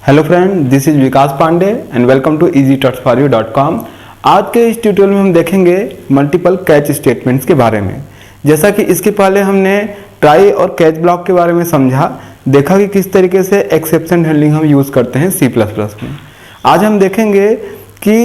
Hello friend, this is Vikas Pandey and welcome to easytalksforyou.com। आज के इस ट्यूटोरियल में हम देखेंगे मल्टीपल कैच स्टेटमेंट्स के बारे में। जैसा कि इसके पहले हमने ट्राई और कैच ब्लॉक के बारे में समझा, देखा कि किस तरीके से एक्सेप्शन हैंडलिंग हम यूज़ करते हैं C++ में। आज हम देखेंगे कि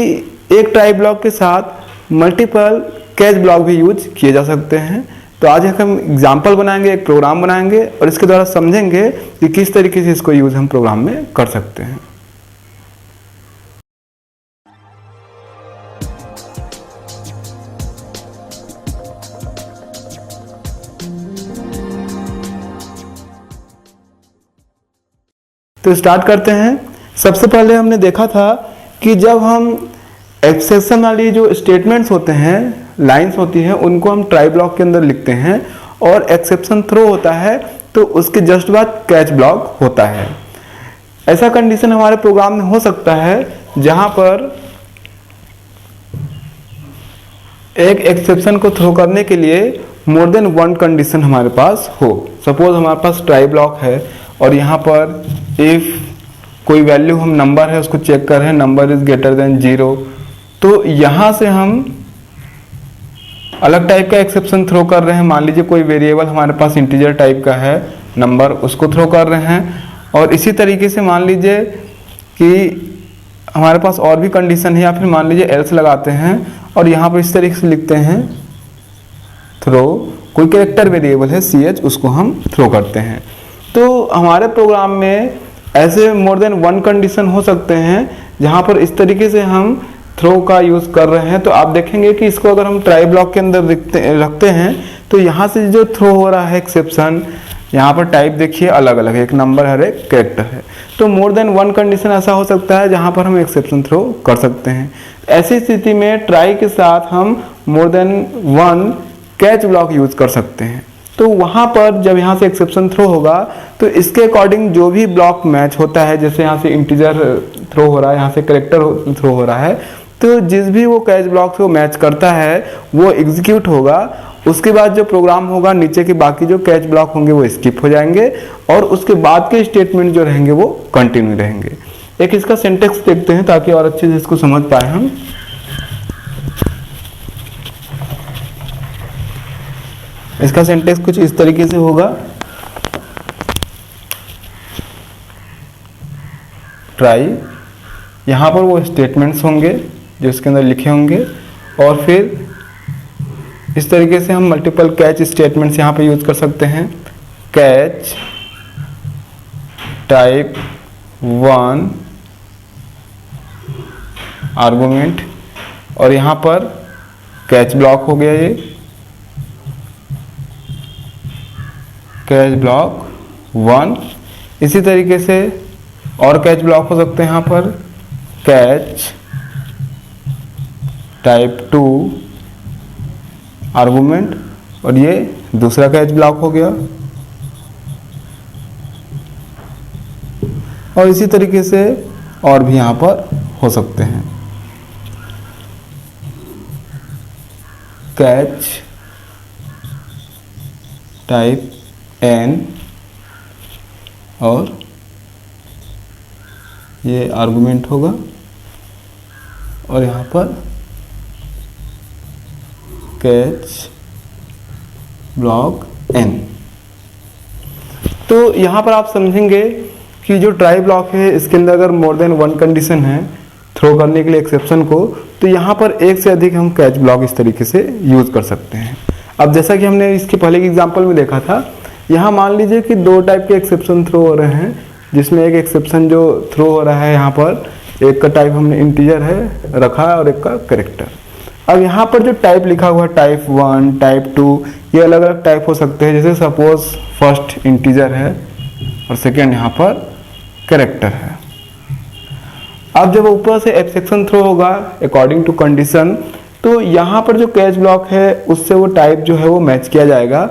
एक ट्राई ब्लॉक के साथ मल्टीपल कैच ब्लॉक भी यूज किए जा सकते हैं। तो आज हम एग्जाम्पल बनाएंगे, एक प्रोग्राम बनाएंगे और इसके द्वारा समझेंगे कि किस तरीके से इसको यूज हम प्रोग्राम में कर सकते हैं। तो स्टार्ट करते हैं। सबसे पहले हमने देखा था कि जब हम एक्सेप्शन वाली जो स्टेटमेंट्स होते हैं, लाइंस होती हैं, उनको हम ट्राई ब्लॉक के अंदर लिखते हैं और एक्सेप्शन थ्रो होता है तो उसके जस्ट बाद कैच ब्लॉक होता है। ऐसा कंडीशन हमारे प्रोग्राम में हो सकता है जहां पर एक एक्सेप्शन को थ्रो करने के लिए मोर देन वन कंडीशन हमारे पास हो। सपोज हमारे पास ट्राई ब्लॉक है और यहाँ पर इफ कोई वैल्यू हम नंबर है उसको चेक कर रहे हैं, नंबर इज ग्रेटर देन 0, तो यहाँ से हम अलग टाइप का एक्सेप्शन थ्रो कर रहे हैं। मान लीजिए कोई वेरिएबल हमारे पास इंटीजर टाइप का है, नंबर, उसको थ्रो कर रहे हैं। और इसी तरीके से मान लीजिए कि हमारे पास और भी कंडीशन है, या फिर मान लीजिए एल्स लगाते हैं और यहाँ पर इस तरीके से लिखते हैं थ्रो कोई कैरेक्टर वेरिएबल है CH, उसको हम थ्रो करते हैं। तो हमारे प्रोग्राम में ऐसे मोर देन वन कंडीशन हो सकते हैं जहाँ पर इस तरीके से हम थ्रो का यूज कर रहे हैं। तो आप देखेंगे कि इसको अगर हम ट्राई ब्लॉक के अंदर रखते हैं तो यहाँ से जो थ्रो हो रहा है एक्सेप्शन, यहाँ पर टाइप देखिए अलग अलग है, एक नंबर है, एक कैरेक्टर है। तो मोर देन वन कंडीशन ऐसा हो सकता है जहाँ पर हम एक्सेप्शन थ्रो कर सकते हैं। ऐसी स्थिति में ट्राई के साथ हम more than one catch block use कर सकते हैं। तो वहाँ पर जब यहाँ से एक्सेप्शन थ्रो होगा तो इसके अकॉर्डिंग जो भी ब्लॉक मैच होता है, जैसे यहाँ से इंटीजर थ्रो हो रहा है, यहाँ से कैरेक्टर थ्रो हो रहा है, तो जिस भी वो कैच ब्लॉक से वो मैच करता है वो एग्जीक्यूट होगा। उसके बाद जो प्रोग्राम होगा, नीचे के बाकी जो कैच ब्लॉक होंगे वो स्किप हो जाएंगे और उसके बाद के स्टेटमेंट जो रहेंगे वो कंटिन्यू रहेंगे। एक इसका सिंटेक्स देखते हैं ताकि और अच्छे से इसको समझ पाए हम। इसका सिंटेक्स कुछ इस तरीके से होगा। ट्राई, यहाँ पर वो स्टेटमेंट्स होंगे जो इसके अंदर लिखे होंगे और फिर इस तरीके से हम मल्टीपल कैच स्टेटमेंट्स यहाँ पे यूज कर सकते हैं। कैच टाइप 1 आर्गुमेंट और यहाँ पर कैच ब्लॉक हो गया, ये कैच ब्लॉक 1। इसी तरीके से और कैच ब्लॉक हो सकते हैं यहाँ पर कैच टाइप 2 आर्गुमेंट और ये दूसरा कैच ब्लॉक हो गया। और इसी तरीके से और भी यहाँ पर हो सकते हैं। कैच टाइप n और ये आर्गुमेंट होगा और यहाँ पर कैच ब्लॉक n। तो यहाँ पर आप समझेंगे कि जो ट्राई ब्लॉक है इसके अंदर अगर मोर देन वन कंडीशन है थ्रो करने के लिए एक्सेप्शन को, तो यहाँ पर एक से अधिक हम कैच ब्लॉक इस तरीके से यूज कर सकते हैं। अब जैसा कि हमने इसके पहले के एग्जाम्पल में देखा था, यहाँ मान लीजिए कि दो टाइप के एक्सेप्शन थ्रो हो रहे हैं, जिसमें एक एक्सेप्शन जो थ्रो हो रहा है यहाँ पर, एक का टाइप हमने इंटीजर है रखा है और एक का कैरेक्टर। अब यहाँ पर जो टाइप लिखा हुआ है टाइप 1, टाइप 2, ये अलग अलग टाइप हो सकते हैं। जैसे सपोज फर्स्ट इंटीजर है और सेकेंड यहाँ पर कैरेक्टर है। अब जब ऊपर से एक्सेप्शन थ्रो होगा अकॉर्डिंग टू कंडीशन, तो यहाँ पर जो कैच ब्लॉक है उससे वो टाइप जो है वो मैच किया जाएगा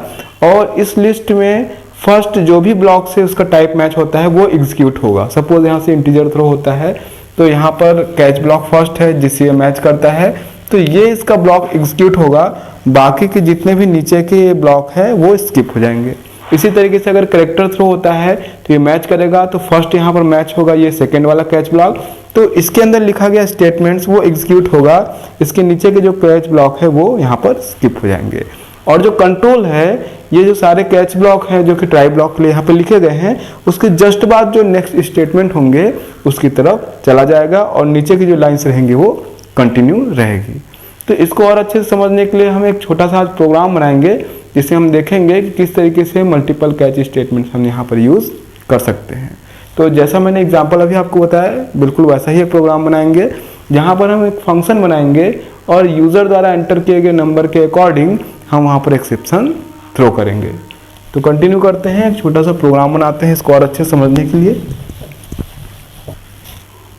और इस लिस्ट में फर्स्ट जो भी ब्लॉक से उसका टाइप मैच होता है वो एग्जीक्यूट होगा। सपोज यहाँ से इंटीजर थ्रो होता है तो यहाँ पर कैच ब्लॉक फर्स्ट है जिससे मैच करता है, तो ये इसका ब्लॉक एग्जीक्यूट होगा। बाकी के जितने भी नीचे के ब्लॉक है वो स्किप हो जाएंगे। इसी तरीके से अगर करेक्टर थ्रो होता है तो ये मैच करेगा, तो फर्स्ट यहाँ पर मैच होगा ये सेकेंड वाला कैच ब्लॉक, तो इसके अंदर लिखा गया स्टेटमेंट्स वो एग्जीक्यूट होगा, इसके नीचे के जो कैच ब्लॉक है वो यहाँ पर स्किप हो जाएंगे। और जो कंट्रोल है, ये जो सारे कैच ब्लॉक हैं जो कि ट्राई ब्लॉक के लिए यहाँ पे लिखे गए हैं, उसके जस्ट बाद जो नेक्स्ट स्टेटमेंट होंगे उसकी तरफ चला जाएगा और नीचे की जो लाइन्स रहेंगी वो कंटिन्यू रहेगी। तो इसको और अच्छे से समझने के लिए हम एक छोटा सा प्रोग्राम बनाएंगे जिससे हम देखेंगे कि किस तरीके से मल्टीपल कैच स्टेटमेंट्स हम यहाँ पर यूज़ कर सकते हैं। तो जैसा मैंने एग्जांपल अभी आपको बताया, बिल्कुल वैसा ही एक प्रोग्राम बनाएंगे जहाँ पर हम एक फंक्शन बनाएंगे और यूज़र द्वारा एंटर किए गए नंबर के अकॉर्डिंग हम वहाँ पर एक्सेप्शन थ्रो करेंगे। तो कंटिन्यू करते हैं, एक छोटा सा प्रोग्राम बनाते हैं इसको और अच्छे से समझने के लिए।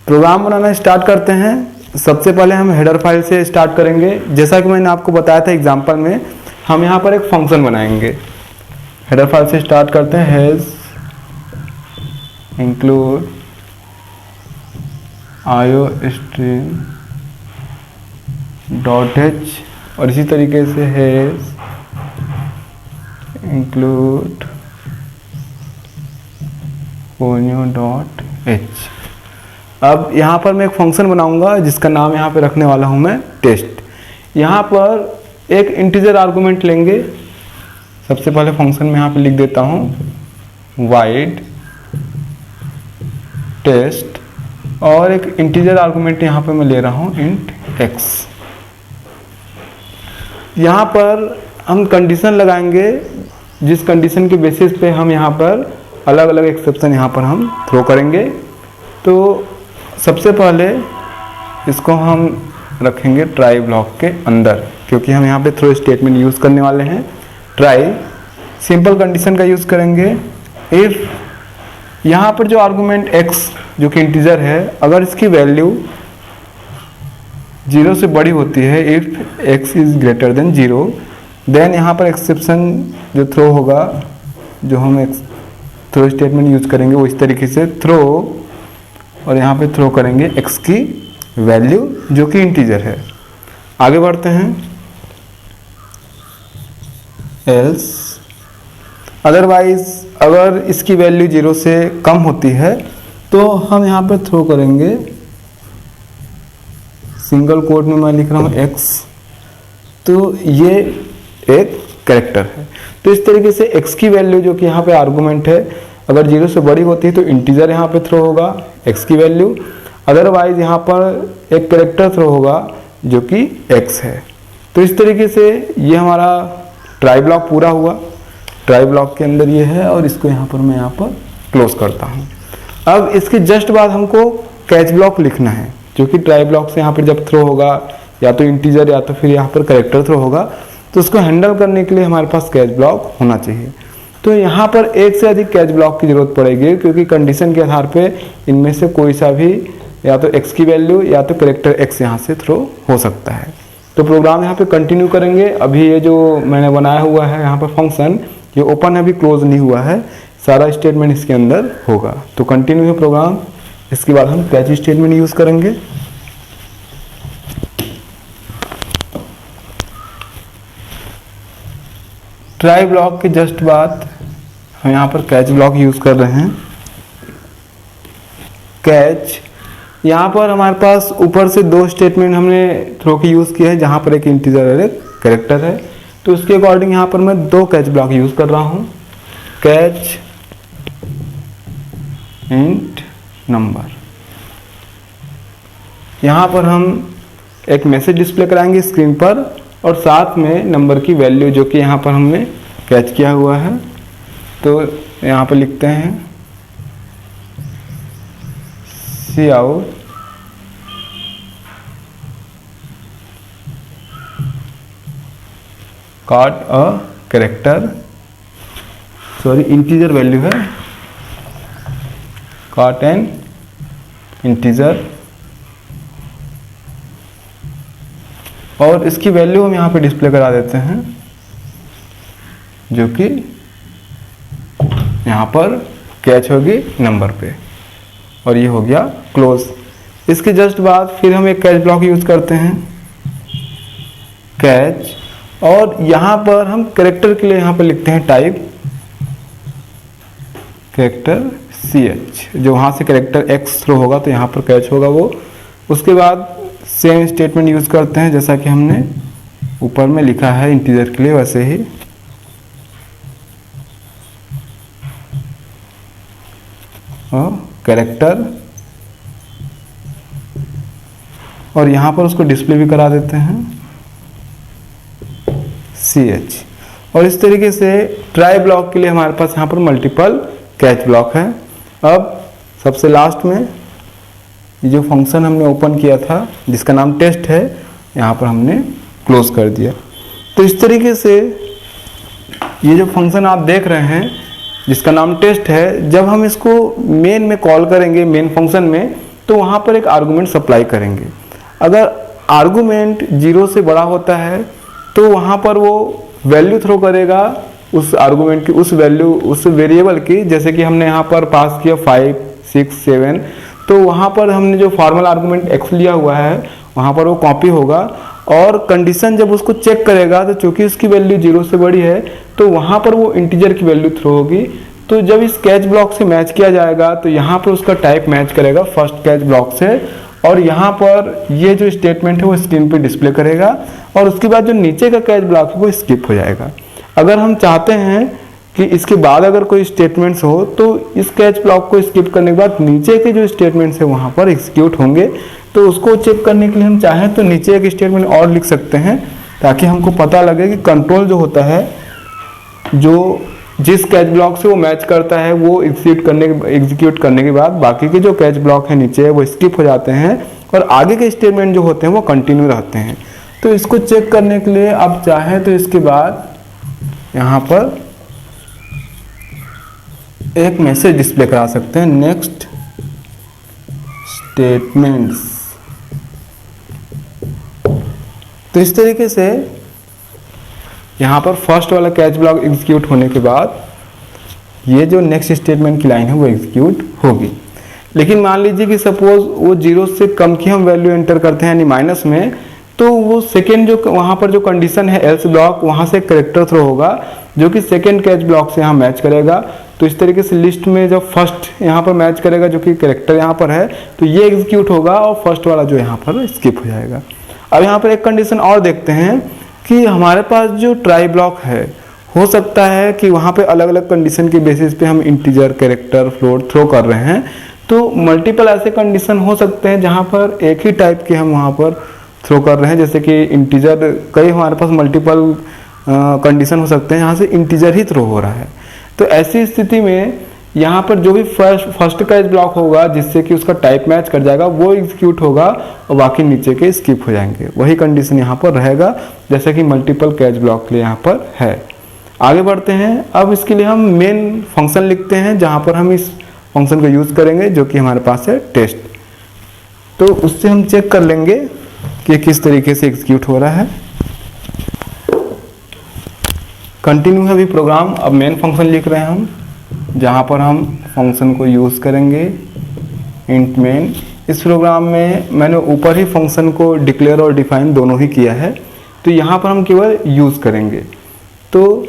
प्रोग्राम बनाना स्टार्ट करते हैं। सबसे पहले हम हेडर फाइल से स्टार्ट करेंगे। जैसा कि मैंने आपको बताया था एग्जांपल में, हम यहाँ पर एक फंक्शन बनाएंगे। हेडर फाइल से स्टार्ट करते हैं, has include iostream dot H, और इसी तरीके से हैज इंक्लूड फोनियो डॉट एच। अब यहाँ पर मैं एक फंक्शन बनाऊंगा जिसका नाम यहाँ पे रखने वाला हूँ मैं टेस्ट। यहाँ पर एक इंटीजर आर्गुमेंट लेंगे। सबसे पहले फंक्शन में यहाँ पे लिख देता हूँ वाइड टेस्ट, और एक इंटीजर आर्गुमेंट यहाँ पे मैं ले रहा हूँ इंट एक्स। यहाँ पर हम कंडीशन लगाएंगे जिस कंडीशन के बेसिस पे हम यहाँ पर अलग अलग एक्सेप्शन यहाँ पर हम थ्रो करेंगे। तो सबसे पहले इसको हम रखेंगे ट्राई ब्लॉक के अंदर, क्योंकि हम यहाँ पे थ्रो स्टेटमेंट यूज़ करने वाले हैं। ट्राई सिंपल कंडीशन का यूज़ करेंगे। इफ़ यहाँ पर जो आर्गुमेंट x जो कि इंटीजर है, अगर इसकी वैल्यू 0 से बड़ी होती है, if x is greater than 0, then यहाँ पर एक्सेप्शन जो थ्रो होगा, जो हम थ्रो स्टेटमेंट यूज़ करेंगे वो इस तरीके से थ्रो, और यहाँ पे थ्रो करेंगे x की वैल्यू जो कि इंटीजर है। आगे बढ़ते हैं। एल्स अदरवाइज अगर इसकी वैल्यू 0 से कम होती है तो हम यहाँ पर थ्रो करेंगे, सिंगल कोट में मैं लिख रहा हूँ x, तो ये एक कैरेक्टर है। तो इस तरीके से x की वैल्यू जो कि यहाँ पे आर्गुमेंट है, अगर 0 से बड़ी होती है तो इंटीजर यहाँ पे थ्रो होगा x की वैल्यू, अदरवाइज यहाँ पर एक कैरेक्टर थ्रो होगा जो कि x है। तो इस तरीके से ये हमारा ट्राई ब्लॉक पूरा हुआ। ट्राई ब्लॉक के अंदर ये है और इसको यहाँ पर मैं यहाँ पर क्लोज करता हूँ। अब इसके जस्ट बाद हमको कैच ब्लॉक लिखना है, जो कि ट्राई ब्लॉक से यहाँ पर जब थ्रो होगा या तो इंटीजर या तो फिर यहाँ पर कैरेक्टर थ्रो होगा, तो उसको हैंडल करने के लिए हमारे पास कैच ब्लॉक होना चाहिए। तो यहाँ पर एक से अधिक कैच ब्लॉक की जरूरत पड़ेगी, क्योंकि कंडीशन के आधार पे इनमें से कोई सा भी या तो x की वैल्यू या तो कैरेक्टर x यहाँ से थ्रो हो सकता है। तो प्रोग्राम यहाँ पे कंटिन्यू करेंगे। अभी ये जो मैंने बनाया हुआ है यहाँ पर फंक्शन, ये ओपन है, अभी क्लोज नहीं हुआ है, सारा स्टेटमेंट इसके अंदर होगा। तो कंटिन्यू है प्रोग्राम। इसके बाद हम कैच स्टेटमेंट यूज़ करेंगे। ट्राई ब्लॉक के जस्ट बाद हम यहाँ पर कैच ब्लॉक यूज़ कर रहे हैं। कैच, यहाँ पर हमारे पास ऊपर से 2 स्टेटमेंट हमने थ्रो के यूज़ किया है, जहाँ पर एक इंटीजर और एक कैरेक्टर है। तो उसके अकॉर्डिंग यहाँ पर मैं 2 कैच ब्लॉक यूज़ कर रहा हूँ। कैच इंट नंबर, यहाँ पर हम एक मैसेज डिस्प्ले कराएंगे स्क्रीन पर, और साथ में नंबर की वैल्यू जो कि यहाँ पर हमने कैच किया हुआ है। तो यहाँ पर लिखते हैं काउट काट a character, sorry integer value है, काट एन इंटीजर, और इसकी वैल्यू हम यहाँ पे डिस्प्ले करा देते हैं जो कि यहाँ पर कैच होगी नंबर पे, और ये हो गया क्लोज। इसके जस्ट बाद फिर हम एक कैच ब्लॉक यूज करते हैं, कैच, और यहाँ पर हम कैरेक्टर के लिए यहाँ पर लिखते हैं टाइप कैरेक्टर CH, जो वहाँ से कैरेक्टर X थ्रो होगा तो यहाँ पर कैच होगा वो। उसके बाद सेम स्टेटमेंट यूज़ करते हैं जैसा कि हमने ऊपर में लिखा है इंटीजर के लिए वैसे ही। कैरेक्टर, और यहाँ पर उसको डिस्प्ले भी करा देते हैं CH। और इस तरीके से ट्राई ब्लॉक के लिए हमारे पास यहाँ पर मल्टीपल कैच ब्लॉक है। अब सबसे लास्ट में ये जो फंक्शन हमने ओपन किया था जिसका नाम टेस्ट है, यहाँ पर हमने क्लोज कर दिया। तो इस तरीके से ये जो फंक्शन आप देख रहे हैं जिसका नाम टेस्ट है, जब हम इसको मेन में कॉल करेंगे, मेन फंक्शन में, तो वहाँ पर एक आर्गुमेंट सप्लाई करेंगे। अगर आर्गुमेंट 0 से बड़ा होता है तो वहाँ पर वो वैल्यू थ्रो करेगा उस आर्गुमेंट की, उस वैल्यू, उस वेरिएबल की। जैसे कि हमने यहाँ पर पास किया 5, 6, 7, तो वहाँ पर हमने जो फॉर्मल आर्गुमेंट x लिया हुआ है वहाँ पर वो कॉपी होगा। और कंडीशन जब उसको चेक करेगा तो चूंकि उसकी वैल्यू 0 से बड़ी है तो वहाँ पर वो इंटीजर की वैल्यू थ्रो होगी। तो जब इस कैच ब्लॉक से मैच किया जाएगा तो यहाँ पर उसका टाइप मैच करेगा फर्स्ट कैच ब्लॉक से, और यहाँ पर ये जो स्टेटमेंट है वो स्क्रीन पे डिस्प्ले करेगा, और उसके बाद जो नीचे का कैच ब्लॉक है वो स्किप हो जाएगा। अगर हम चाहते हैं कि इसके बाद अगर कोई स्टेटमेंट्स हो तो इस कैच ब्लॉक को स्किप करने के बाद नीचे के जो स्टेटमेंट्स है वहाँ पर एग्जीक्यूट होंगे। तो उसको चेक करने के लिए हम चाहें तो नीचे एक स्टेटमेंट और लिख सकते हैं ताकि हमको पता लगे कि कंट्रोल जो होता है, जो जिस कैच ब्लॉक से वो मैच करता है वो एग्जीक्यूट करने के बाद बाकी के जो कैच ब्लॉक है नीचे वो स्किप हो जाते हैं और आगे के स्टेटमेंट जो होते हैं वो कंटिन्यू रहते हैं। तो इसको चेक करने के लिए आप चाहें तो इसके बाद यहाँ पर एक मैसेज डिस्प्ले करा सकते हैं, नेक्स्ट स्टेटमेंट्स। तो इस तरीके से यहाँ पर फर्स्ट वाला कैच ब्लॉक एग्जीक्यूट होने के बाद ये जो नेक्स्ट स्टेटमेंट की लाइन है वो एग्जीक्यूट होगी। लेकिन मान लीजिए कि सपोज वो 0 से कम की हम वैल्यू एंटर करते हैं यानी माइनस में, तो वो सेकेंड जो वहाँ पर जो कंडीशन है एल्स ब्लॉक, वहाँ से कैरेक्टर थ्रो होगा जो कि सेकेंड कैच ब्लॉक से यहाँ मैच करेगा। तो इस तरीके से लिस्ट में जब फर्स्ट यहाँ पर मैच करेगा जो कि कैरेक्टर यहाँ पर है तो ये एग्जीक्यूट होगा और फर्स्ट वाला जो यहाँ पर स्किप हो जाएगा। अब यहाँ पर एक कंडीशन और देखते हैं कि हमारे पास जो ट्राई ब्लॉक है हो सकता है कि वहाँ पे अलग अलग कंडीशन के बेसिस पे हम इंटीजर, कैरेक्टर, फ्लोट थ्रो कर रहे हैं। तो मल्टीपल ऐसे कंडीशन हो सकते हैं जहाँ पर एक ही टाइप के हम वहाँ पर थ्रो कर रहे हैं, जैसे कि इंटीजर, कई हमारे पास मल्टीपल कंडीशन हो सकते हैं जहाँ से इंटीजर ही थ्रो हो रहा है। तो ऐसी स्थिति में यहाँ पर जो भी फर्स्ट कैच ब्लॉक होगा जिससे कि उसका टाइप मैच कर जाएगा वो एग्जीक्यूट होगा और बाकी नीचे के स्किप हो जाएंगे। वही कंडीशन यहाँ पर रहेगा जैसे कि मल्टीपल कैच ब्लॉक के लिए यहाँ पर है। आगे बढ़ते हैं। अब इसके लिए हम मेन फंक्शन लिखते हैं जहाँ पर हम इस फंक्शन को यूज़ करेंगे जो कि हमारे पास है टेस्ट। तो उससे हम चेक कर लेंगे कि किस तरीके से एग्जीक्यूट हो रहा है। कंटिन्यू है अभी प्रोग्राम। अब मेन फंक्शन लिख रहे हैं हम जहाँ पर हम फंक्शन को यूज़ करेंगे इंट मेन। इस प्रोग्राम में मैंने ऊपर ही फंक्शन को डिक्लेयर और डिफाइन दोनों ही किया है, तो यहाँ पर हम केवल यूज़ करेंगे। तो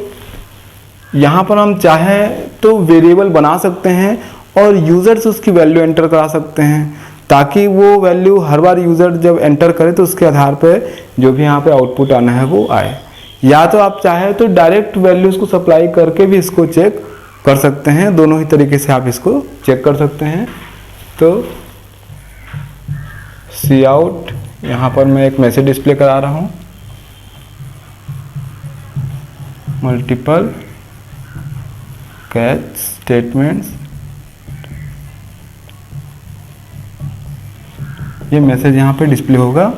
यहाँ पर हम चाहें तो वेरिएबल बना सकते हैं और यूज़र से उसकी वैल्यू एंटर करा सकते हैं ताकि वो वैल्यू हर बार यूज़र जब एंटर करे तो उसके आधार पर जो भी यहाँ पे आउटपुट आना है वो आए। या तो आप चाहें तो डायरेक्ट वैल्यूज़ को सप्लाई करके भी इसको चेक कर सकते हैं। दोनों ही तरीके से आप इसको चेक कर सकते हैं। तो सी आउट, यहाँ पर मैं एक मैसेज डिस्प्ले करा रहा हूँ, मल्टीपल कैच स्टेटमेंट्स। ये मैसेज यहाँ पे डिस्प्ले होगा।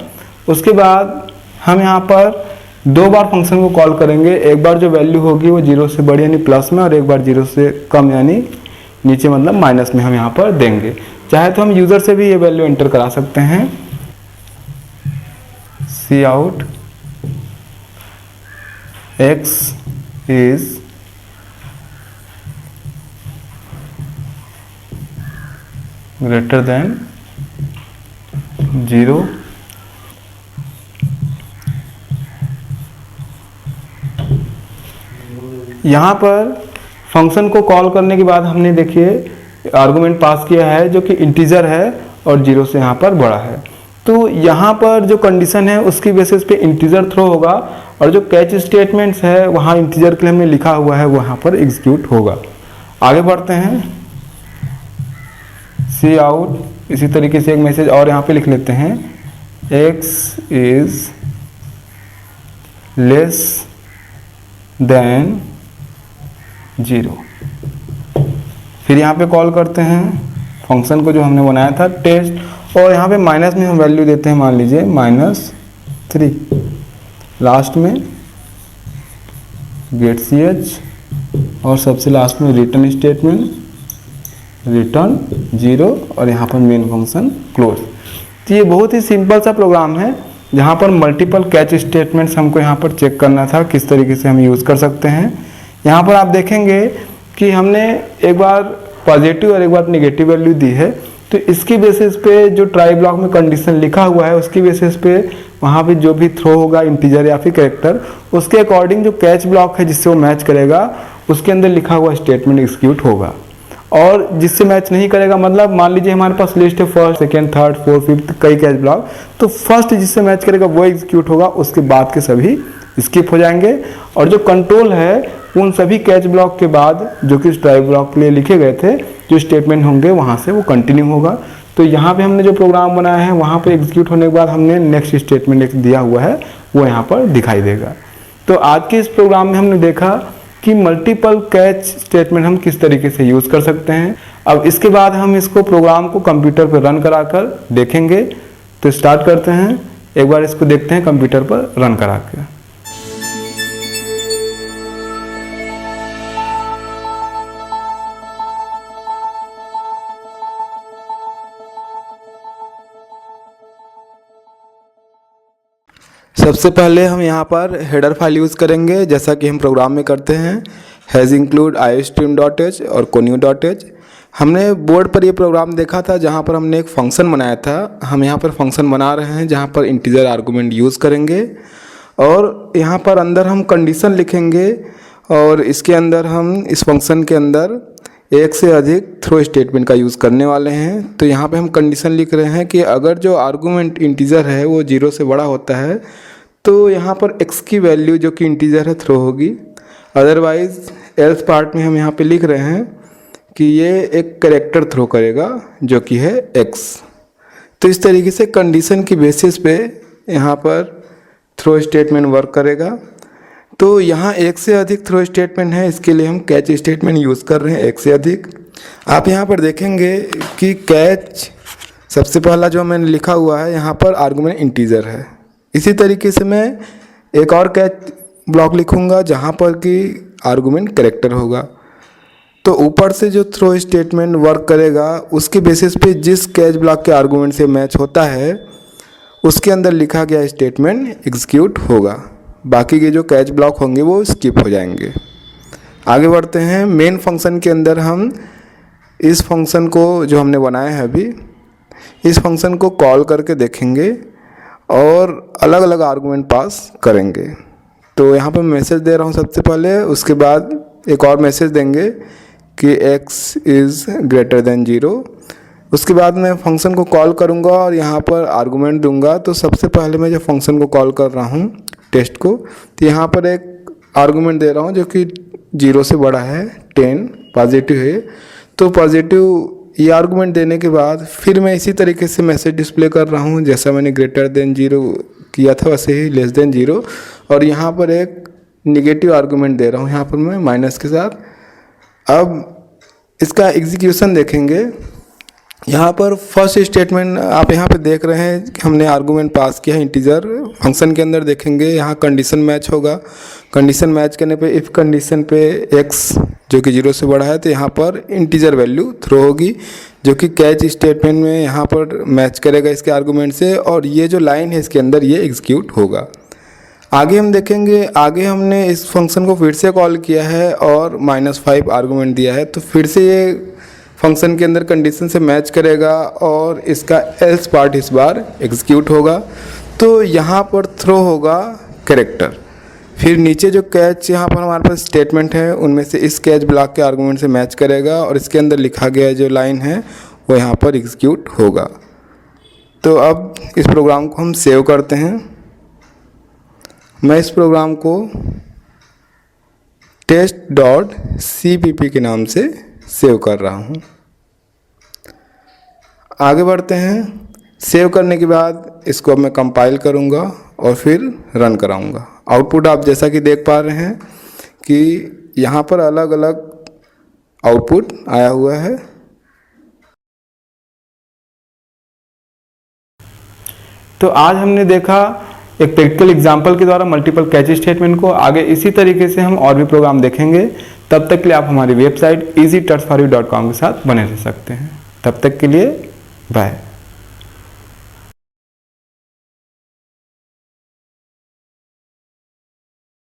उसके बाद हम यहाँ पर 2 बार फंक्शन को कॉल करेंगे। एक बार जो वैल्यू होगी वो 0 से बड़ी यानी प्लस में, और एक बार 0 से कम यानी नीचे मतलब माइनस में हम यहाँ पर देंगे। चाहे तो हम यूज़र से भी ये वैल्यू एंटर करा सकते हैं। See out x is greater than 0 यहाँ पर फंक्शन को कॉल करने के बाद हमने देखिए आर्गुमेंट पास किया है जो कि इंटीजर है और 0 से यहाँ पर बड़ा है। तो यहाँ पर जो कंडीशन है उसकी बेसिस पे इंटीजर थ्रो होगा और जो कैच स्टेटमेंट्स है वहाँ इंटीजर के लिए हमने लिखा हुआ है वहाँ पर एग्जीक्यूट होगा। आगे बढ़ते हैं, सी आउट। इसी तरीके से एक मैसेज और यहाँ पे लिख लेते हैं, x इज लेस देन 0। फिर यहाँ पे कॉल करते हैं फंक्शन को जो हमने बनाया था टेस्ट, और यहाँ पे माइनस में हम वैल्यू देते हैं, मान लीजिए -3। लास्ट में गेट ch और सबसे लास्ट में रिटर्न स्टेटमेंट रिटर्न 0 और यहाँ पर मेन फंक्शन क्लोज। तो ये बहुत ही सिंपल सा प्रोग्राम है जहाँ पर मल्टीपल कैच स्टेटमेंट्स हमको यहाँ पर चेक करना था किस तरीके से हम यूज़ कर सकते हैं। यहाँ पर आप देखेंगे कि हमने एक बार पॉजिटिव और एक बार नेगेटिव वैल्यू दी है, तो इसकी बेसिस पे जो ट्राई ब्लॉक में कंडीशन लिखा हुआ है उसकी बेसिस पे वहाँ पे जो भी थ्रो होगा इंटीजर या फिर कैरेक्टर, उसके अकॉर्डिंग जो कैच ब्लॉक है जिससे वो मैच करेगा उसके अंदर लिखा हुआ स्टेटमेंट एग्जीक्यूट होगा। और जिससे मैच नहीं करेगा, मतलब मान लीजिए हमारे पास लिस्ट है first, second, third, fourth, fifth, कई कैच ब्लॉक, तो फर्स्ट जिससे मैच करेगा वो एग्जीक्यूट होगा, उसके बाद के सभी स्किप हो जाएंगे। और जो कंट्रोल है उन सभी कैच ब्लॉक के बाद जो कि ट्राई ब्लॉक के लिए लिखे गए थे जो स्टेटमेंट होंगे वहाँ से वो कंटिन्यू होगा। तो यहाँ पे हमने जो प्रोग्राम बनाया है वहाँ पे एग्जीक्यूट होने के बाद हमने नेक्स्ट स्टेटमेंट एक दिया हुआ है वो यहाँ पर दिखाई देगा। तो आज के इस प्रोग्राम में हमने देखा कि मल्टीपल कैच स्टेटमेंट हम किस तरीके से यूज़ कर सकते हैं। अब इसके बाद हम इसको प्रोग्राम को कंप्यूटर पर रन कराकर देखेंगे। तो स्टार्ट करते हैं, एक बार इसको देखते हैं कंप्यूटर पर रन करा के। सबसे पहले हम यहाँ पर हेडर फाइल यूज़ करेंगे जैसा कि हम प्रोग्राम में करते हैं, हैज़ इंक्लूड iostream.h और conio.h। हमने बोर्ड पर ये प्रोग्राम देखा था जहाँ पर हमने एक फंक्शन बनाया था। हम यहाँ पर फंक्शन बना रहे हैं जहाँ पर इंटीजर आर्गूमेंट यूज़ करेंगे और यहाँ पर अंदर हम कंडीशन लिखेंगे और इसके अंदर हम इस फंक्शन के अंदर एक से अधिक थ्रो स्टेटमेंट का यूज़ करने वाले हैं। तो यहाँ पे हम कंडीशन लिख रहे हैं कि अगर जो आर्गूमेंट इंटीजर है वो 0 से बड़ा होता है तो यहाँ पर x की वैल्यू जो कि इंटीजर है थ्रो होगी। अदरवाइज एल्स पार्ट में हम यहाँ पे लिख रहे हैं कि ये एक कैरेक्टर थ्रो करेगा जो कि है x। तो इस तरीके से कंडीशन की बेसिस पे यहाँ पर थ्रो स्टेटमेंट वर्क करेगा। तो यहाँ एक से अधिक थ्रो स्टेटमेंट है, इसके लिए हम कैच स्टेटमेंट यूज़ कर रहे हैं एक से अधिक। आप यहाँ पर देखेंगे कि कैच सबसे पहला जो मैंने लिखा हुआ है यहाँ पर आर्गुमेंट इंटीजर है। इसी तरीके से मैं एक और कैच ब्लॉक लिखूँगा जहाँ पर कि आर्गुमेंट कैरेक्टर होगा। तो ऊपर से जो थ्रो स्टेटमेंट वर्क करेगा उसके बेसिस पे जिस कैच ब्लॉक के आर्गुमेंट से मैच होता है उसके अंदर लिखा गया स्टेटमेंट एग्जीक्यूट होगा। बाकी के जो कैच ब्लॉक होंगे वो स्किप हो जाएंगे। आगे बढ़ते हैं, मेन फंक्शन के अंदर हम इस फंक्शन को जो हमने बनाया है अभी, इस फंक्शन को कॉल करके देखेंगे और अलग अलग आर्गुमेंट पास करेंगे। तो यहाँ पर मैसेज दे रहा हूँ सबसे पहले, उसके बाद एक और मैसेज देंगे कि x इज़ ग्रेटर देन 0। उसके बाद मैं फंक्शन को कॉल करूँगा और यहाँ पर आर्गुमेंट दूंगा। तो सबसे पहले मैं जो फंक्शन को कॉल कर रहा हूँ टेस्ट को, तो यहाँ पर एक आर्गुमेंट दे रहा हूँ जो कि 0 से बड़ा है, 10 पॉजिटिव है। तो पॉजिटिव ये आर्गुमेंट देने के बाद फिर मैं इसी तरीके से मैसेज डिस्प्ले कर रहा हूँ जैसा मैंने ग्रेटर देन 0 किया था वैसे ही लेस देन 0। और यहाँ पर एक निगेटिव आर्गुमेंट दे रहा हूँ यहाँ पर मैं माइनस के साथ। अब इसका एग्जीक्यूशन देखेंगे। यहाँ पर फर्स्ट स्टेटमेंट आप यहाँ पे देख रहे हैं कि हमने आर्गुमेंट पास किया है इंटीजर। फंक्शन के अंदर देखेंगे यहाँ कंडीशन मैच होगा। कंडीशन मैच करने पे इफ़ कंडीशन पे x जो कि 0 से बड़ा है तो यहाँ पर इंटीजर वैल्यू थ्रो होगी जो कि कैच स्टेटमेंट में यहाँ पर मैच करेगा इसके आर्गुमेंट से, और ये जो लाइन है इसके अंदर ये एग्जीक्यूट होगा। आगे हम देखेंगे, आगे हमने इस फंक्शन को फिर से कॉल किया है और -5 आर्गुमेंट दिया है। तो फिर से ये फंक्शन के अंदर कंडीशन से मैच करेगा और इसका एल्स पार्ट इस बार एग्जीक्यूट होगा। तो यहाँ पर थ्रो होगा कैरेक्टर। फिर नीचे जो कैच यहाँ पर हमारे पास स्टेटमेंट है उनमें से इस कैच ब्लॉक के आर्गुमेंट से मैच करेगा और इसके अंदर लिखा गया जो लाइन है वो यहाँ पर एग्जीक्यूट होगा। तो अब इस प्रोग्राम को हम सेव करते हैं। मैं इस प्रोग्राम को test.cpp के नाम से सेव कर रहा हूँ। आगे बढ़ते हैं। सेव करने के बाद इसको अब मैं कंपाइल करूँगा और फिर रन कराऊँगा। आउटपुट आप जैसा कि देख पा रहे हैं कि यहाँ पर अलग अलग आउटपुट आया हुआ है। तो आज हमने देखा एक प्रैक्टिकल एग्जांपल के द्वारा मल्टीपल कैच स्टेटमेंट को। आगे इसी तरीके से हम और भी प्रोग्राम देखेंगे। तब तक के लिए आप हमारी वेबसाइट easytutsforyou.com के साथ बने रह सकते हैं। तब तक के लिए बाय।